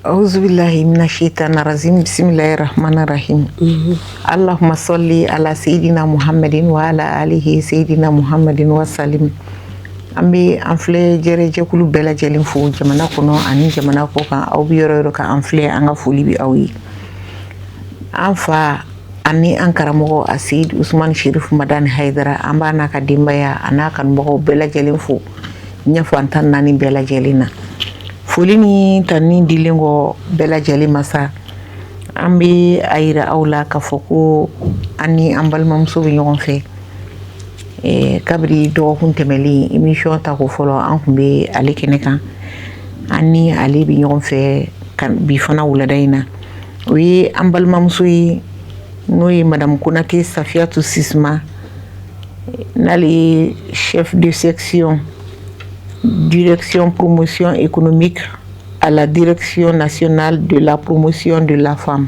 أعوذ بالله من الشيطان الرجيم بسم الله الرحمن الرحيم اللهم صل على سيدنا محمد وعلى آله سيدنا محمد وسلم ambi anfle jere jekulu bela jelin fu jamana kono ani jamana ko kan aw bi yoro ka anfle anga fuli bi awi anfa ani ankaramogo asid Usman Shirif Madan Haidara amba naka dimbaya anaka mbogo bela jelin fu nyafantan nani bela jelina fulini tani dilengo bela jeli masa ambi ayira awla ka foko ani ambal mamsu bi ñogon fe kabri do hun temeli émission ta ko folo an kumbe ali keneka ani ali bi ñogon fe kan bi fana wula dayna wi ambal mamsu yi noy madame Konate Safiatou Sisma nali chef de section direction promotion économique à la direction nationale de la promotion de la femme.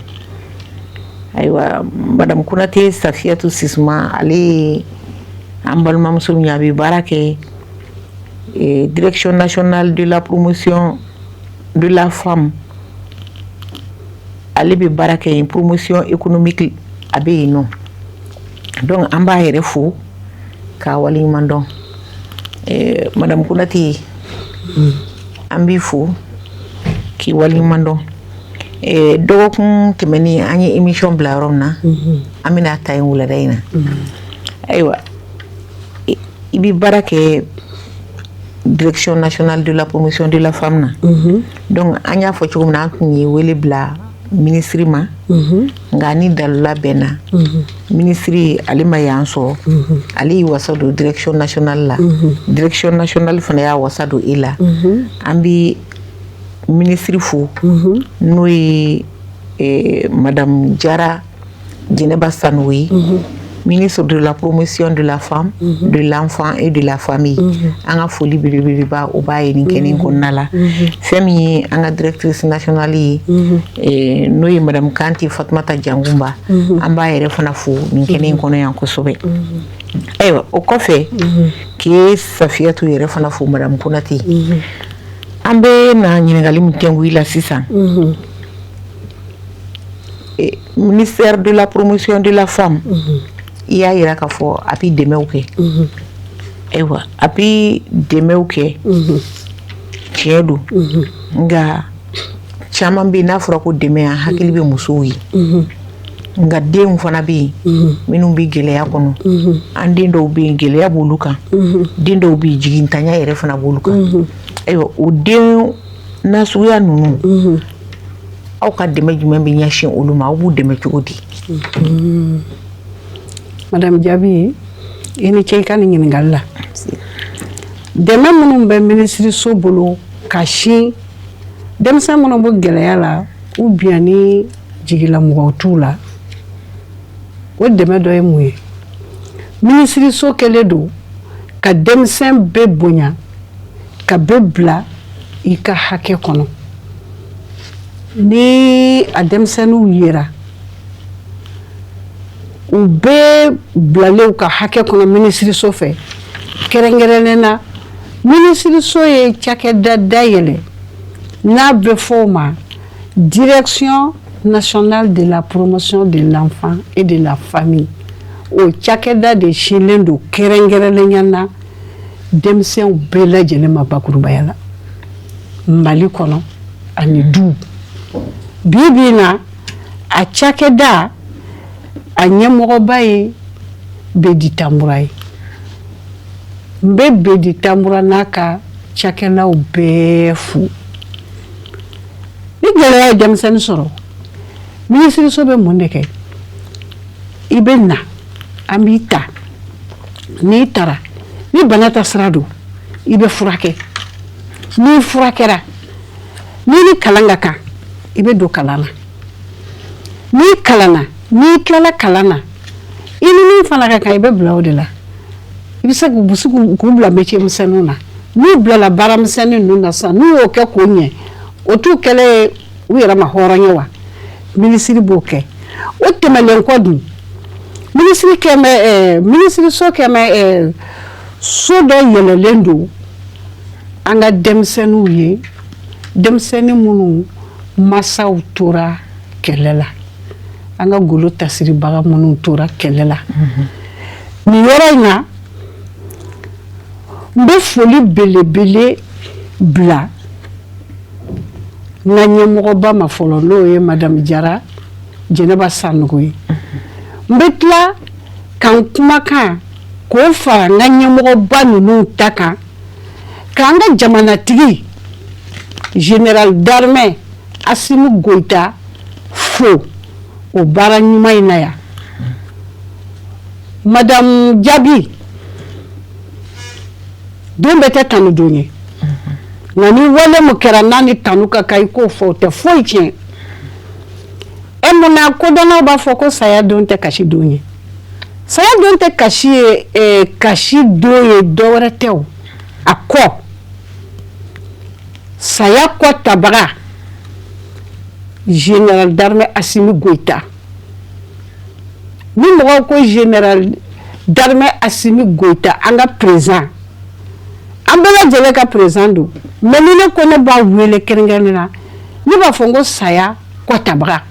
Aywa madame Konate Safiatou Sisma ali ambal mamsul nyabi barake direction nationale de la promotion de la femme ali bi barake une promotion économique abe no donc amba here fu ka wali mandon madame Konate ambi fu ki wali mando dogokun temeni anyi émission blarom na amina tay wula dayna aywa ibi barake direction nationale de la promotion de la femme na donc anya fo ci na ni wele bla ministre ma ngani dalula bena ministre alima yanso ali wasado direction nationale la direction nationale fana ya wasado ila ambi ministre fu noy madame Jara Djeneba Sanoui ministre de la promotion de la femme de l'enfant et de la famille anga foli bilibiliba o baye ni kenen konnala femi anga directrice nationale noy madame Kanti Fatmata Jangumba amba yere fana fu ni kenen kono yanko sobe aywa o kofe ki Safiatou yere fana fu madame Konate ambe na nyingali mtengu ila sisa ministère de la promotion de la femme iya ira ka fo api demeuke ewa api demeuke chedu nga chama bi na fura ko demea hakili be musuyi nga dem fana bi minum bi gele ya kono andi ndo bi gele ya boluka dindo bi jigintanya ere fana boluka ewa o dem na suya nunu aw ka deme jumen bi nyashin uluma bu deme chudi madame Jabi ini cheka ni ngala deme munum be ministre so bolo kashi dem sa munum bo gele yala u biani jigila mo tula o deme do emuye ministre so keledo ka dem sem be bonya ka bebla ika hake kono ni adem senu yera ube blale ka hake kono ministre so fe kerengerelena ministre so ye chake dayele na be forma direction nationale de la promotion de l'enfant et de la famille o chake de shilendo kerengerelena demsen bela jenema bakuru bayala mali kono ani du bibina a chakeda anyemogo baye bedi tamburai mbe bedi tambura naka chakela ubefu ni gele ya demsen soro ministre so be mondeke ibena ambita ni tara ni banata srado ibe furake ni furakera ni kalanga ka ibe do kalana ni kalana ni kala kalana ini fana ka ibe bla odela ibe sa ku busu ku bla meche msenuna ni bla la bara msenu nuna sa ni o ke konye o tu kele wira ma horanyo wa ministre boke o temelen kodu ministre keme ministre so keme so do yelelendo anga demsenu ye demseni munu masaw tora kɛlɛ la an ka golo tasiribaga minnu tora kɛlɛ la nin yɔrɔ in na n bɛ foli belebele bila n ka ɲɛmɔgɔba ma fɔlɔ n'o ye madame Jara Jɛnɛba Sanogo ye n bɛ tila ka n kumakan k'o fara n ka ɲɛmɔgɔba ninnu ta kan k'an ka jamanatigi général d'armée Assimi Goïta fo o baara ɲuman in na yan madame Jabi don bɛ tɛ tanu don ye nka ni wale min kɛra n'a ni tanu ka kan i k'o fɔ o tɛ foyi tiɲɛ e munna kodɔnnaw b'a fɔ ko saya don tɛ kasi don ye saya don tɛ kasi ye kasi don ye dɔwɛrɛ tɛ o a kɔ saya kɔ tabaga général d'armée Assimi Goïta ni mɔgɔw ko général d'armée Assimi Goïta an ka président an bɛɛ lajɛlen ka président don mais ni ne ko ne b'a wele kɛrɛnkɛrɛnnen na ne b'a fɔ n ko saya kɔ tabaga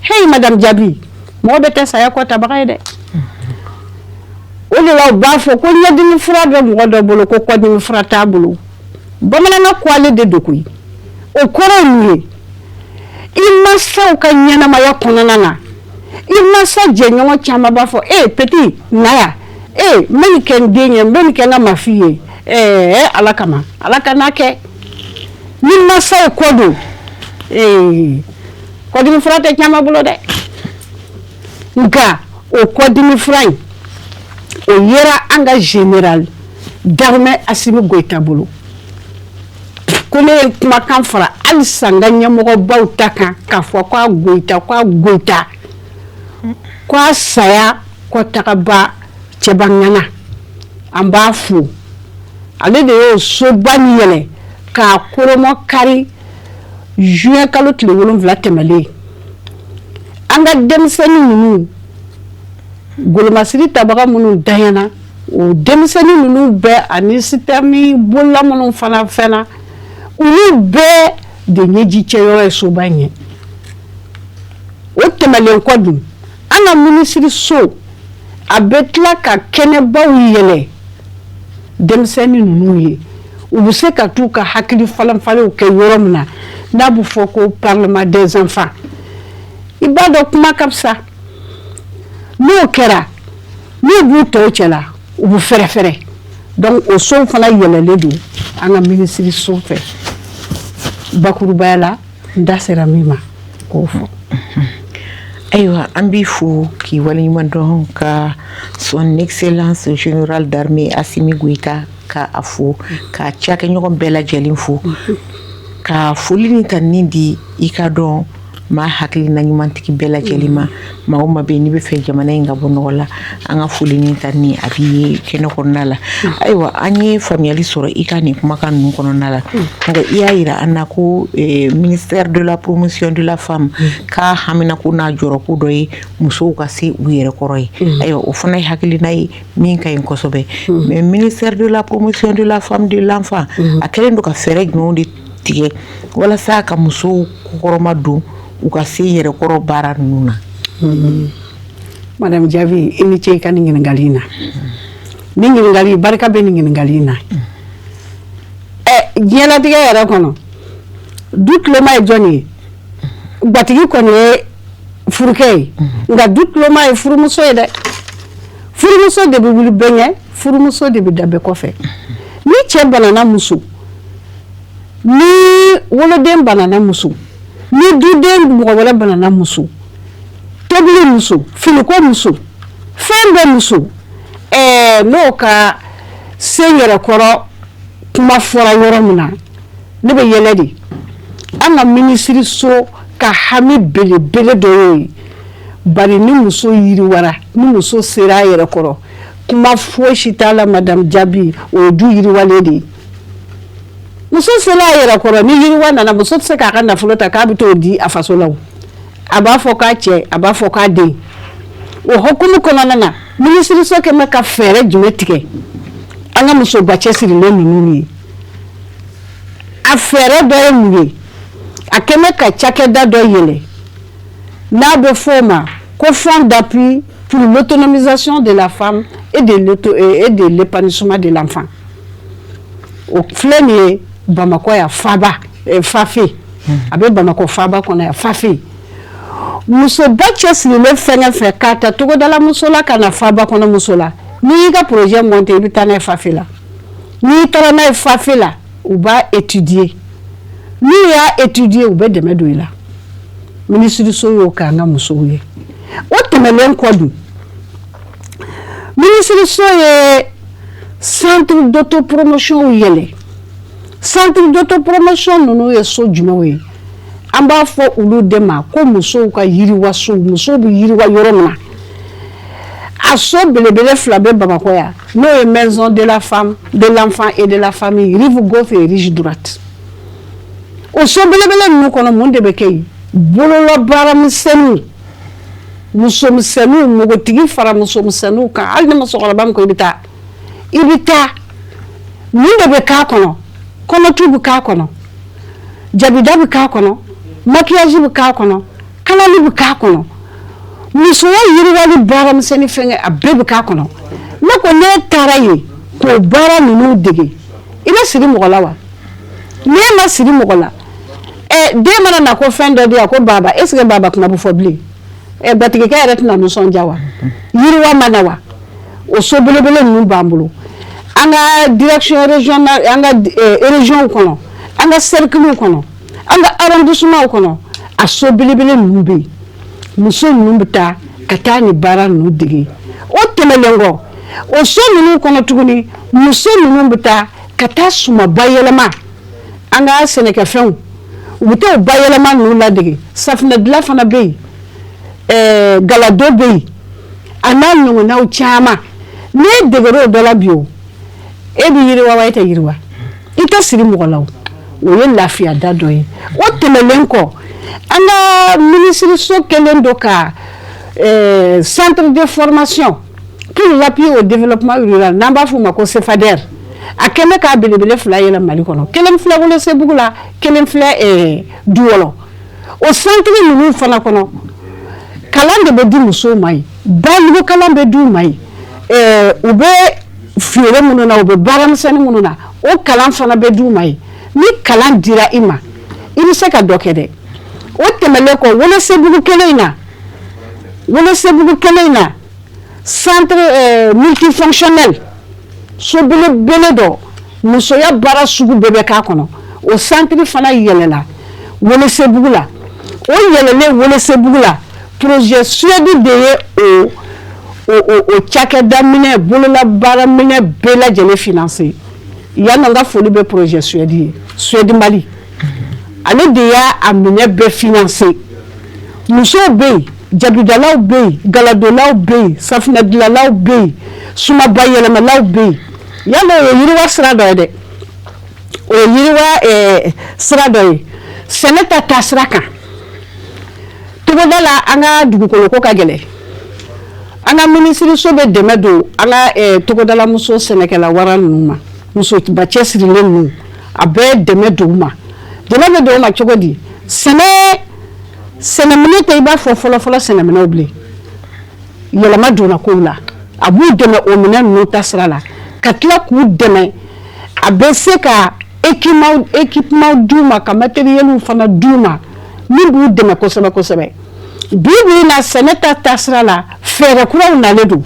hey madame Jabi mɔgɔ bɛ tɛ saya kɔ tabaga ye dɛ o de la u b'a fɔ ko ɲɛdimi fura bɛ mɔgɔ dɔ bolo ko kɔdimi fura t'a bolo bamanankan ko ale de don koyi o kɔrɔ ye mun ye i mansaw ka ɲɛnamaya kɔnɔna na i mansa jɛɲɔgɔn caman b'a fɔ petit na yan n bɛ nin kɛ n den ye n bɛ nin kɛ n ka mafi ye ala kama ala ka n'a kɛ ni mansa ye kɔ don kɔdimi fura tɛ caman bolo dɛ nka o kɔdimi fura in o yera an ka général d'armée Assimi Goïta bolo ko ne ye kumakan fara halisa n ka ɲɛmɔgɔbaw ta kan k'a fɔ k'a Goïta k'a saya kɔtagaba cɛbaŋana an b'a fo ale de y'o soba ni yɛlɛ k'a koromɔ kari juin kalo tile 7 tɛmɛlen an ka denmisɛnnin ninnu golomasiri tabaga minnu danyana o denmisɛnnin ninnu bɛɛ ani sitɛrni bolila minnu fana fɛnna olu bɛɛ de ɲɛji cɛyɔrɔ ye soba in ye o tɛmɛlen kɔ dun an ka minisiri so a bɛ tila ka kɛnɛbaw yɛlɛ denmisɛnnin ninnu ye u bɛ se ka t'u ka hakili falenfalenw kɛ yɔrɔ min na n'a bɛ fɔ ko parlement des enfants i b'a dɔn kuma ka fisa n'o kɛra n'u b'u tɔw cɛla u bɛ fɛrɛfɛrɛ donc o sow fana yɛlɛlen don an ka minisiri so fɛ bakurubaya la n da sera min ma k'o fɔ. Ayiwa an b'i fo k'i waleɲuman dɔn ka son excellence général d'armée Assimi Goïta ka a fo ka cakɛɲɔgɔn bɛɛ lajɛlen fo ka foli ni tani di i ka dɔn maa hakilina ɲumantigi bɛɛ lajɛlen ma maa o maa bɛ yen n'i bɛ fɛ jamana in ka bɔ nɔgɔ la an ka foli ni tani a b'i ye kɛnɛ kɔnɔna la ayiwa an ye faamuyali sɔrɔ i ka nin kumakan ninnu kɔnɔna la nka i y'a yira an na ko ministère de la promotion de la femme k'a haminako n'a jɔrɔko dɔ ye musow ka se u yɛrɛ kɔrɔ ye ayiwa o fana ye hakilina ye min ka ɲi kosɛbɛ mais ministère de la promotion de la femme de l'enfant a kɛlen don ka fɛɛrɛ jumɛnw de tigɛ walasa ka musow kɔkɔrɔma don u ka se yɛrɛ kɔrɔ baara ninnu na. Madame Jabi i ni ce i ka nin ɲininkali in na nin ɲininkali barika bɛ nin ɲininkali in na diɲɛlatigɛ yɛrɛ kɔnɔ du tilema ye jɔn ye gatigi kɔni ye furukɛ ye nka du tilema ye furumuso ye dɛ furumuso de bɛ wuli bɛɛ ɲɛ furumuso de bɛ da bɛɛ kɔfɛ ni cɛ banana muso ni woloden banana muso ni duden mɔgɔ wɛrɛ banana muso tobili muso finiko muso fɛn bɛɛ muso n'o ka se yɛrɛ kɔrɔ kuma fɔra yɔrɔ min na ne bɛ yɛlɛ de an ka minisiri so ka hami belebele dɔ y'o ye bari ni muso yiriwara ni muso sera a yɛrɛ kɔrɔ kuma fosi t'a la madame Jabi o ye du yiriwalen de ye muso sera a yɛrɛ kɔrɔ ni yiriwa nana muso tɛ se k'a ka nafolo ta k'a bɛ t'o di a faso la a b'a fɔ k'a cɛ a b'a fɔ k'a den o hukumu kɔnɔna na minisiriso kɛ bɛ ka fɛɛrɛ jumɛn tigɛ an ka musoba cɛsirilen ninnu ye a fɛɛrɛ dɔ ye mun ye a kɛmɛ ka cakɛda dɔ yɛlɛ n'a bɛ fɔ o ma ko fonds d'appui pour l'autonomisation de la femme et de l'épanouissement de l'enfant o filɛ nin ye Bamakɔ ya Fafe a bɛ Bamakɔ Faba kɔnɔ ya Fafe musoba cɛsirilen fɛn fɛn k'a ta togodala muso la ka na Faba kɔnɔ muso la n'i y'i ka projet monter i bɛ taa n'a ye Fafe la n'i taara n'a ye Fafe la u b'a étudier n'u y'a étudier u bɛ dɛmɛ don i la minisiriso y'o k'an ka musow ye o tɛmɛlen kɔ dun minisiriso ye centre d'autopromotion yɛlɛ centre d'autopromotion ninnu ye so jumɛnw ye an b'a fɔ olu de ma ko musow ka yiriwa so musow bɛ yiriwa yɔrɔ min na a so belebele fila bɛ Bamakɔ yan n'o ye maison de la femme de l'enfant et de la famille rive gauche et rive droite o so belebele ninnu kɔnɔ mun de bɛ kɛ yen bololabaara misɛnninw musomisɛnninw npogotigi fara musomisɛnninw kan hali ni musokɔrɔba min ko i bɛ taa mun de bɛ k'a kɔnɔ kɔnɔtu bɛ k'a kɔnɔ jabida bɛ k'a kɔnɔ maquillage bɛ k'a kɔnɔ kalali bɛ k'a kɔnɔ musoya yiriwali baara misɛnnin fɛngɛ a bɛɛ bɛ k'a kɔnɔ ne ko n'e taara yen k'o baara ninnu dege i bɛ siri mɔgɔ la wa n'e ma siri mɔgɔ la den mana na ko fɛn dɔ di yan ko baba est ce que baba kuma bɛ fɔ bilen batigikɛ yɛrɛ tɛna nisɔndiya wa yiriwa ma na wa o so belebele ninnu b'an bolo an ka direction régionale an ka région kɔnɔ an ka cercle kɔnɔ an ka arrondissement kɔnɔ a so belebele ninnu bɛ yen muso ninnu bɛ taa ka taa ni baara ninnu dege o tɛmɛlen kɔ o so ninnu kɔnɔ tuguni muso ninnu bɛ taa ka taa sumaba yɛlɛma an ka sɛnɛkɛfɛnw u bɛ taa o bayɛlɛma ninnu ladege safunɛ dilan fana bɛ yen galado bɛ yen a n'a ɲɔgɔnnaw caman n'e degera o dɔ la bi o e bɛ yiriwa wa e tɛ yiriwa i tɛ siri mɔgɔ la o ye lafiya da dɔ ye o tɛmɛlen kɔ an ka minisiriso kɛlen don ka centre de formation pour l'appui au développement rural n'an b'a fɔ o ma ko CEFADER a kɛmɛ k'a belebele fila yɛlɛ Mali kɔnɔ kelen filɛ Welesebugu la kelen filɛ Duwɔlɔ o centre ninnu fana kɔnɔ kalan de bɛ di musow ma yen balugu kalan bɛ d'u ma yen u bɛ feere minnu na u bɛ baaramisɛnnin minnu na o kalan fana bɛ d'u ma yen ni kalan dira i ma i bɛ se ka dɔ kɛ dɛ o tɛmɛlen kɔ Welesebugu kelen in na centre multifonctionnel so belebele dɔ musoya baara sugu bɛɛ bɛ k'a kɔnɔ o centre fana yɛlɛla Welesebugu la o yɛlɛlen Welesebugu la projet Suède de ye o cakɛda minɛ bololabaara minɛ bɛɛ lajɛlen financé yanni an ka foli bɛ projet Suède ye Suède Mali ale de y'a minɛ bɛɛ financé musow bɛ yen jabidalaw bɛ yen galadolaw bɛ yen safunɛ dilanlaw bɛ yen sumaba yɛlɛmalaw bɛ yen yala o ye yiriwa sira dɔ ye dɛ o ye yiriwa sira dɔ ye sɛnɛ ta taasira kan togoda la an ka dugukolo ko ka gɛlɛn an ka minisiriso bɛ dɛmɛ don an ka togodala muso sɛnɛkɛla wara ninnu ma musoba cɛsirilen ninnu a bɛ dɛmɛ don u ma dɛmɛ bɛ don u ma cogo di sɛnɛminɛ tɛ i b'a fɔ fɔlɔ-fɔlɔ sɛnɛminɛw bilen yɛlɛma donna kow la a b'u dɛmɛ o minɛn ninnu ta sira la ka tila k'u dɛmɛ a bɛ se ka équipement d'u ma ka matériel fana d'u ma min b'u dɛmɛ kosɛbɛ kosɛbɛ bi na sɛnɛ ta taasira la fɛɛrɛ kuraw nalen don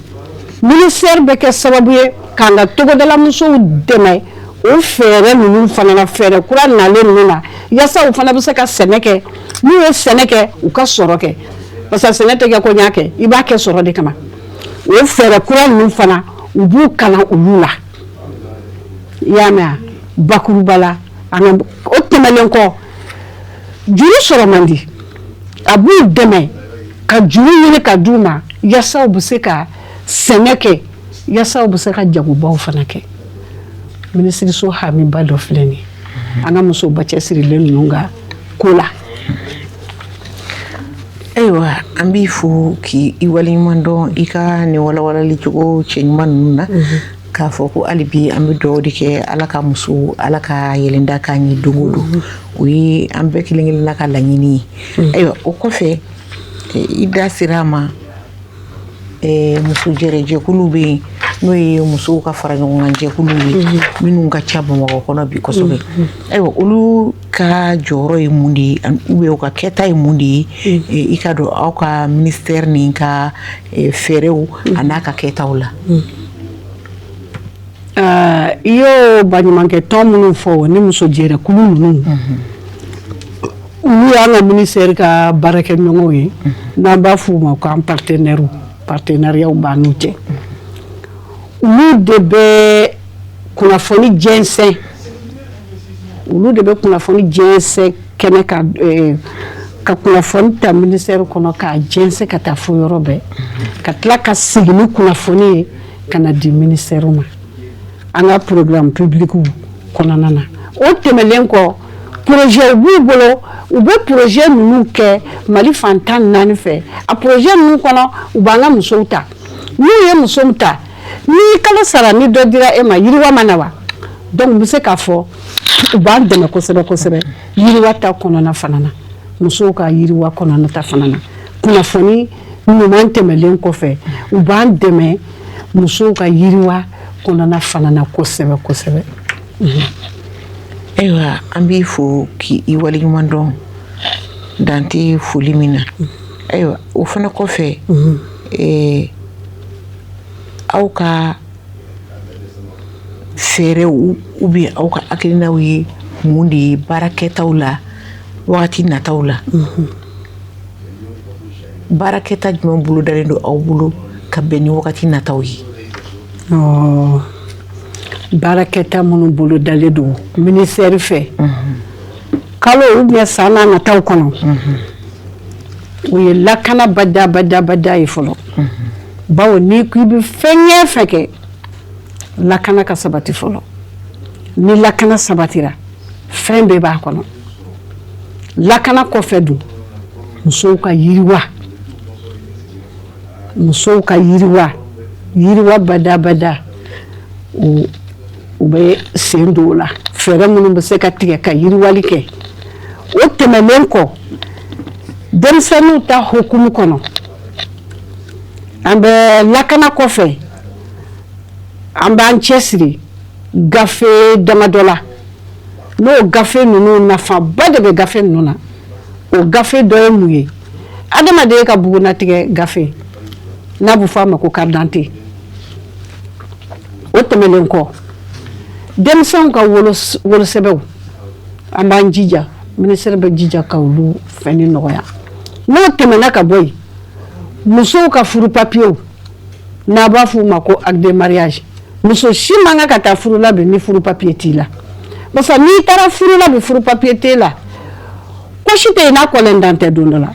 ministère bɛ kɛ sababu ye k'an ka togodala musow dɛmɛ o fɛɛrɛ ninnu fana na fɛɛrɛ kura nalen ninnu na yaasa u fana bɛ se ka sɛnɛ kɛ n'u ye sɛnɛ kɛ u ka sɔrɔ kɛ parce que sɛnɛ tɛ kɛ ko ɲa kɛ i b'a kɛ sɔrɔ de kama o fɛɛrɛ kura ninnu fana u b'u kalan olu la i y'a mɛn a bakuruba la o tɛmɛlen kɔ juru sɔrɔ man di a b'u dɛmɛ ka juru ɲini ka d'u ma yaasa u bɛ se ka sɛnɛ kɛ yaasa u bɛ se ka jagobaw fana kɛ minisiriso hamiba dɔ filɛ nin ye an ka musoba cɛsirilen ninnu ka ko la. Ayiwa an b'i fo k'i waleɲuman dɔn i ka nin walawalali cogo cɛ ɲuman ninnu na k'a fɔ ko hali bi an bɛ dugawu de kɛ ala ka muso ala ka yɛlɛnda k'a ɲɛ don o don o ye an bɛɛ kelen kelenna ka laɲini ye ayiwa o kɔfɛ i da sera a ma muso jɛrɛjɛkulu bɛ yen n'o ye musow ka fara ɲɔgɔn kan jɛkulu ye minnu ka ca Bamakɔ kɔnɔ bi kosɛbɛ ayiwa olu ka jɔyɔrɔ ye mun de ye ou bien u ka kɛta ye mun de ye i ka dɔn aw ka ministère nin ka fɛɛrɛw a n'a ka kɛtaw la. I y'o baɲumankɛ tɔn minnu fɔ ni muso jɛrɛkulu ninnu olu y'an ka ministère ka baarakɛɲɔgɔnw ye n'an b'a f'u ma k'an partenaires b'an n'u cɛ olu de bɛ kunnafoni jɛnsɛn kɛnɛ ka kunnafoni ta ministère kɔnɔ k'a jɛnsɛn ka taa fo yɔrɔ bɛɛ ka tila ka segin ni kunnafoni ye ka na di ministère ma an ka programme public kɔnɔna na o tɛmɛlen kɔ projet b'u bolo u bɛ projet ninnu kɛ Mali fan 14 fɛ a projet ninnu kɔnɔ u b'an ka musow ta n'u ye musow ta ni kalo sara ni dɔ dira e ma yiriwa ma na wa donc n bɛ se k'a fɔ u b'an dɛmɛ kosɛbɛ kosɛbɛ yiriwa ta kɔnɔna fana na musow ka yiriwa kɔnɔna ta fana na kunnafoni ɲuman tɛmɛlen kɔfɛ u b'an dɛmɛ musow ka yiriwa kɔnɔna fana na kosɛbɛ kosɛbɛ. Ayiwa an b'i fo k'i waleɲuman dɔn dan tɛ foli min na ayiwa o fana kɔfɛ aw ka fɛɛrɛw ou bien aw ka hakilinaw ye mun de ye baarakɛtaw la wagati nataw la baarakɛta jumɛn bolo dalen don aw bolo ka bɛn ni wagati nataw ye. Baarakɛta minnu bolo dalen don ministère fɛ kalo ou bien san n'a nataw kɔnɔ o ye lakana bada ye fɔlɔ bawo ni ko i bɛ fɛn fɛn kɛ lakana ka sabati fɔlɔ ni lakana sabatira fɛn bɛɛ b'a kɔnɔ lakana kɔfɛ dun musow ka yiriwa bada u bɛ sen don o la fɛɛrɛ minnu bɛ se ka tigɛ ka yiriwali kɛ o tɛmɛnen kɔ denmisɛnninw ta hukumu kɔnɔ an bɛ lakana kɔfɛ an b'an cɛsiri gafe damadɔ la n'o gafe ninnu nafaba de bɛ gafe ninnu na o gafe dɔ ye mun ye adamaden ka bugunnatigɛ gafe n'a bɛ fɔ a ma ko carte d'identité o tɛmɛnen kɔ denmisɛnw ka wolosɛbɛnw an b'an jija ministère bɛ jija ka olu fɛnni nɔgɔya n'o tɛmɛna ka bɔ yen musow ka furu papiyew n'a b'a f'u ma ko acte de mariage muso si man kan ka taa furu labɛn ni furu papiye t'i la parce que n'i taara furu labɛn furu papiye t'e la ko si tɛ yen n'a kɔlɛn dan tɛ don dɔ la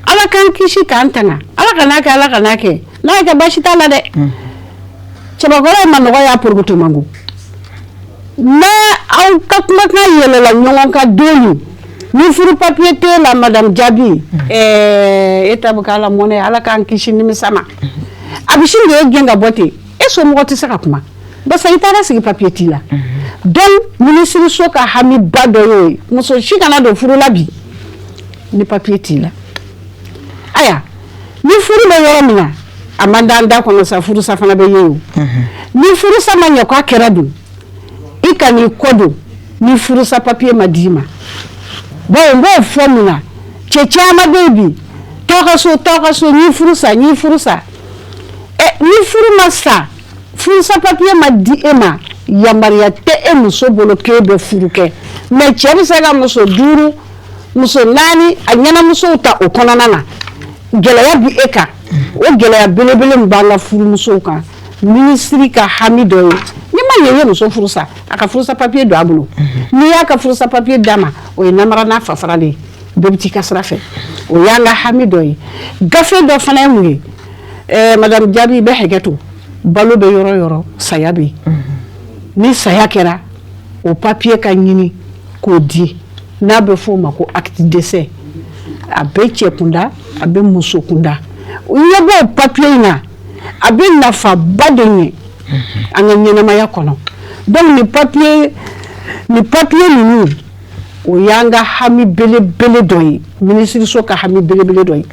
ala k'an kisi k'an tanga ala kana kɛ n'a y'a kɛ baasi t'a la dɛ cɛbakɔrɔ ma nɔgɔ y'a porogoto mango aw ka kumakan yɛlɛla ɲɔgɔn ka don min ni furu papiye t'e la madame Jabi e ta bɛ k'ala mɔnɛ ala k'an kisi nimisa ma a bɛ sin de ye gɛn ka bɔ ten e somɔgɔ tɛ se ka kuma parce que i taara sigi papiye t'i la donc minisiriso ka hamiba dɔ y'o ye muso si kana don furu la bi ni papiye t'i la aya ni furu bɛ yɔrɔ min na a man d'an da kɔnɔ sa furusa fana bɛ ye o ni furusa ma ɲɛ k'a kɛra dun i ka n'i kɔ don ni furusa papiye ma d'i ma bon n b'o fɔ mun na cɛ caman bɛ yen bi taa ka so n'i furusa ni furu ma sa furusa papiye ma di e ma yamaruya tɛ e muso bolo k'e bɛ furu kɛ mais cɛ bɛ se ka muso 5 muso 4 a ɲɛnamusow ta o kɔnɔna na gɛlɛya bi e kan o gɛlɛya belebele min b'an ka furumusow kan minisiri ka hami dɔ ye n'i ma ɲɛ i ye muso furu sa a ka furusa papiye don a bolo n'i y'a ka furusa papiye d'a ma o ye namara n'a fafara de ye bɛɛ bɛ t'i ka sira fɛ o y'an ka hami dɔ ye gafe dɔ fana ye mun ye madame Jabi i bɛ hakɛ to balo bɛ yɔrɔ yɔrɔ saya bɛ yen ni saya kɛra o papiye ka ɲini k'o di n'a bɛ f'o ma ko acte de décès a bɛ cɛ kunda a bɛ muso kunda o ɲɛ b'o papiye in na a bɛ nafaba de ɲɛ an ka ɲɛnamaya kɔnɔ donc ni papier ninnu o y'an ka hami belebele dɔ ye minisiriso ka hami belebele dɔ ye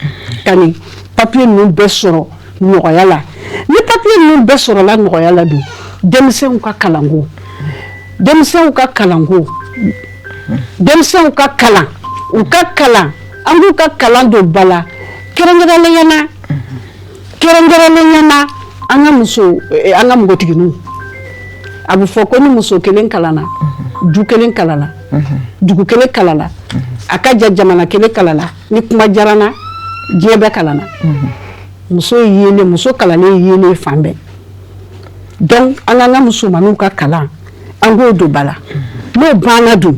ka nin papier ninnu bɛɛ sɔrɔ nɔgɔya la ni papier ninnu bɛɛ sɔrɔla nɔgɔya la dun denmisɛnw ka kalanko denmisɛnw ka kalan u ka kalan an k'u ka kalan don ba la kɛrɛnkɛrɛnnenya la an ka npogotigininw a bɛ fɔ ko ni muso kelen kalanna du kelen kalala dugu kelen kalala a ka jamana kelen kalala ni kuma diyara n na diɲɛ bɛɛ kalanna muso kalannen yelen fan bɛɛ donc an k'an ka musomaninw ka kalan an k'o don ba la n'o banna dun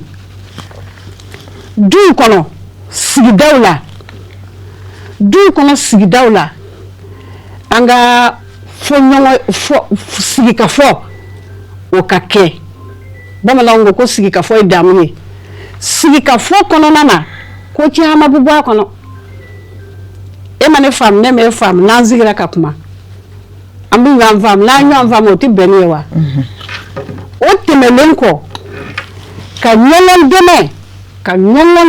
duw kɔnɔ sigidaw la an ka sigikafɔ o ka kɛ bamananw ko sigikafɔ ye damu ye sigikafɔ kɔnɔna na ko caman bɛ bɔ a kɔnɔ e ma ne faamu ne ma e faamu n'an sigira ka kuma an bɛ ɲɔgɔn faamu n'an ɲɔgɔn faamu o tɛ bɛn ne ye wa o tɛmɛnen kɔ ka ɲɔgɔn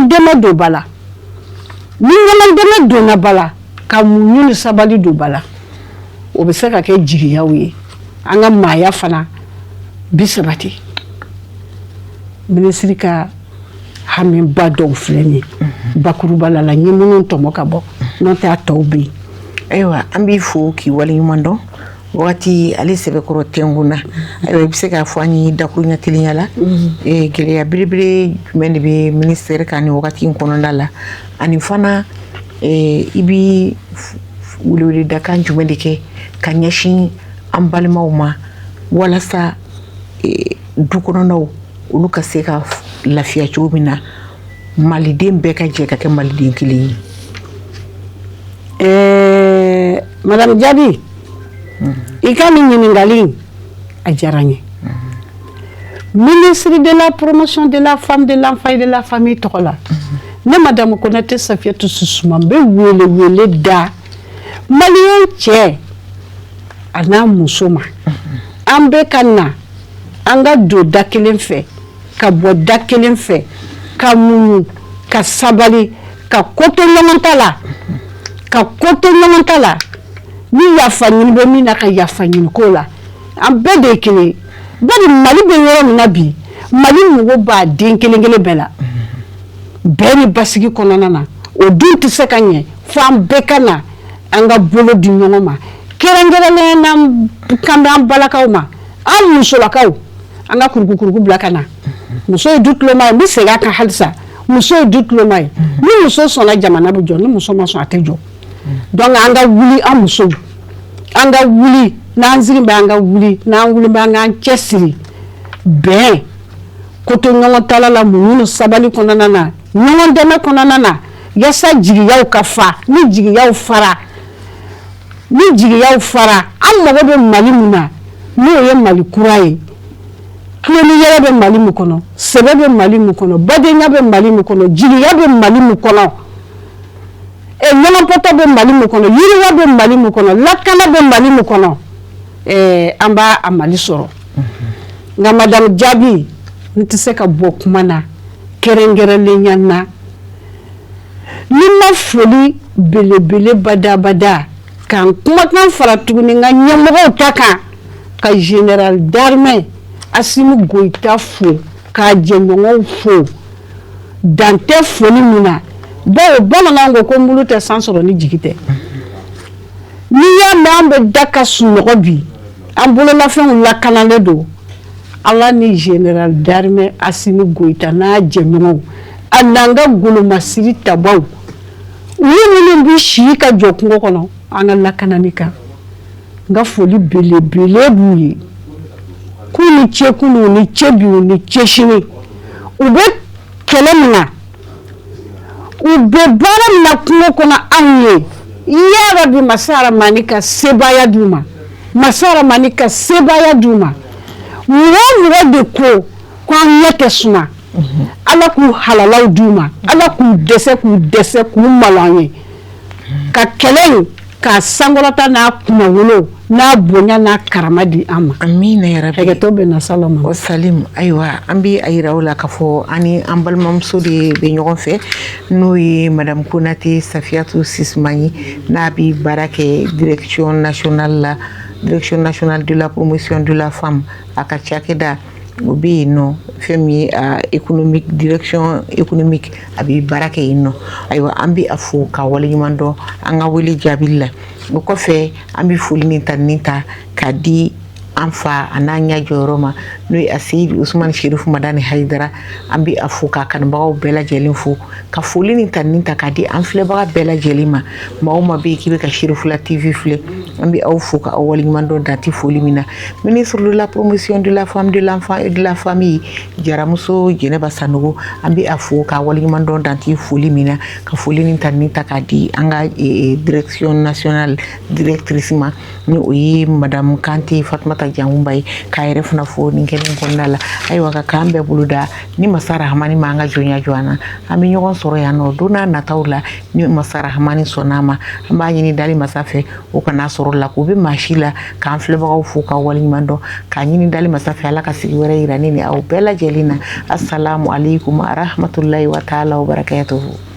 dɛmɛ don ba la ni ɲɔgɔn dɛmɛ donna ba la ka muɲu ni sabali don ba la o bɛ se ka kɛ jigiyaw ye an ka maaya fana bi sabati minisiri ka hamiba dɔw filɛ nin ye bakuruba la n ye minnu tɔmɔ ka bɔ n'o tɛ a tɔw bɛ yen ayiwa an b'i fo k'i waleɲuman dɔn wagati ale sɛbɛkɔrɔ tɛngun na ayiwa i bɛ se k'a fɔ an ye dakuruɲɛ kelenya la gɛlɛya belebele jumɛn de bɛ minisɛri kan nin wagati in kɔnɔna la ani fana i bɛ weleweledakan jumɛn de kɛ ka ɲɛsin an balimaw ma walasa du kɔnɔnaw olu ka se ka lafiya cogo min na maliden bɛɛ ka jɛ ka kɛ maliden kelen ye madame Jabi i ka nin ɲininkali a diyara n ye ministre de la promotion de la femme de l'enfant et de la famille tɔgɔ la ne madame Konate Safiatou Susuma n bɛ wele da maliyɛn cɛ a n'a muso ma an bɛ ka na an ka don da kelen fɛ ka bɔ da kelen fɛ ka muɲu ka sabali ka ko to ɲɔgɔn ta la ni yafa ɲini bɛ min na ka yafa ɲini ko la an bɛɛ de ye kelen ye bari Mali bɛ yɔrɔ min na bi Mali mɔgɔ b'a den kelen bɛɛ la bɛɛ ni basigi kɔnɔna na o dun tɛ se ka ɲɛ fo an bɛɛ ka na an ka bolo di ɲɔgɔn ma kɛrɛnkɛrɛnnenya n'an kan bɛ an balakaw ma an musolakaw an ka kurukuruku bila ka na muso ye du tuloma ye n bɛ segin a kan halisa muso ye du tuloma ye ni muso sɔnna jamana bɛ jɔ ni muso ma sɔn a tɛ jɔ donc an ka wuli an musow an ka wuli n'an sigilen bɛ an ka wuli n'an wuli bɛ an k'an cɛsiri bɛn ko to ɲɔgɔn tala la muɲu ni sabali kɔnɔna na ɲɔgɔn dɛmɛ kɔnɔna na yasa jigiyaw ka fa ni jigiyaw fara an mago bɛ Mali min na n'o ye Mali kura ye kuloniyɛrɛ bɛ Mali min kɔnɔ sɛbɛ bɛ Mali min kɔnɔ badenya bɛ Mali min kɔnɔ jigiya bɛ Mali min kɔnɔ ɲɔgɔnpɔtɔ bɛ Mali min kɔnɔ yiriwa bɛ Mali min kɔnɔ lakana bɛ Mali min kɔnɔ an b'a a Mali sɔrɔ nka madame Jabi n tɛ se ka bɔ kuma na kɛrɛnkɛrɛnnenya na ni ma foli belebele badabada k'an kumakan fara tuguni n ka ɲɛmɔgɔw ta kan ka général d'armée Assimi Goïta fo k'a jɛɲɔgɔnw fo dan tɛ foli min na bawo bamananw ko mulu tɛ san sɔrɔ ni jigi tɛ n'i y'a mɛn an bɛ da ka sunɔgɔ bi an bololafɛnw lakanalen don Ala ni général d'armée Assimi Goïta n'a jɛɲɔgɔnw a n'an ka golomasiri tabaw olu minnu bɛ si ka jɔ kungo kɔnɔ an ka lakanani kan n ka foli belebele b'u ye k'u ni ce kunun ni ce bi u ni ce sini u bɛ kɛlɛ min na u bɛ baara min na kungo kɔnɔ anw ye ya Rabbi Masa Rahamani ka sebaaya d'u ma Masa Rahamani ka sebaaya d'u ma mɔgɔ de ko k'an ɲɛ tɛ suma Ala k'u halalaw d'u ma Ala k'u dɛsɛ k'u malo an ye ka kɛlɛ in k'a sankɔrɔta n'a kumawolo n'a bonya n'a karama di an ma. Amina ya Rabbi. Hakɛto bɛ na salon ma. O salim ayiwa an bɛ a yira o la k'a fɔ ani an balimamuso de bɛ ɲɔgɔn fɛ n'o ye madame Konate Safiatou Sismaye n'a bɛ baara kɛ direction nationale de la promotion de la femme a ka cakɛda o bɛ yen nɔ fɛn min ye économique direction économique a bɛ baara kɛ yen nɔ ayiwa an bɛ a fo ka waleɲuman dɔn an ka wele jaabili la o kɔfɛ an bɛ foli ni tanuni ta k'a di an fa a n'a ɲɛ jɔyɔrɔ ma n'o ye Aseyidi Usumani Sherifu Madani Hayidara an bɛ a fo k'a kanubagaw bɛɛ lajɛlen fo ka foli ni tanuni ta k'a di an filɛbaga bɛɛ lajɛlen ma maa o maa bɛ yen k'i bɛ ka Sherifula TV filɛ an bɛ aw fo ka aw waleɲuman dɔn dan tɛ foli min na ministre de la promotion de la femme de l'enfant et de la famille Jaramuso Jɛnɛba Sanogo an bɛ a fo k'a waleɲuman dɔn dan tɛ foli min na ka foli ni tanuni ta k'a di an ka direction nationale directrice ma ni o ye madame Kante Fatumata Jangunba ye k'a yɛrɛ fana fo nin kɛnɛ kɔnɔna la ayiwa ka k'an bɛɛ bolo da ni masa rahamani ma an ka jɔnya jɔ an na an bɛ ɲɔgɔn sɔrɔ yan nɔ don n'a nataw la ni masa rahamani sɔnn'a ma an b'a ɲini dali masa fɛ o kana sɔrɔ la k'o bɛ maa si la k'an filɛbagaw fo ka waleɲuman dɔn k'a ɲini dali masa fɛ ala ka sigi wɛrɛ yira ne ni aw bɛɛ lajɛlen na assalamu alaikum wa rahmatulahi wa taala wa barakatuhu.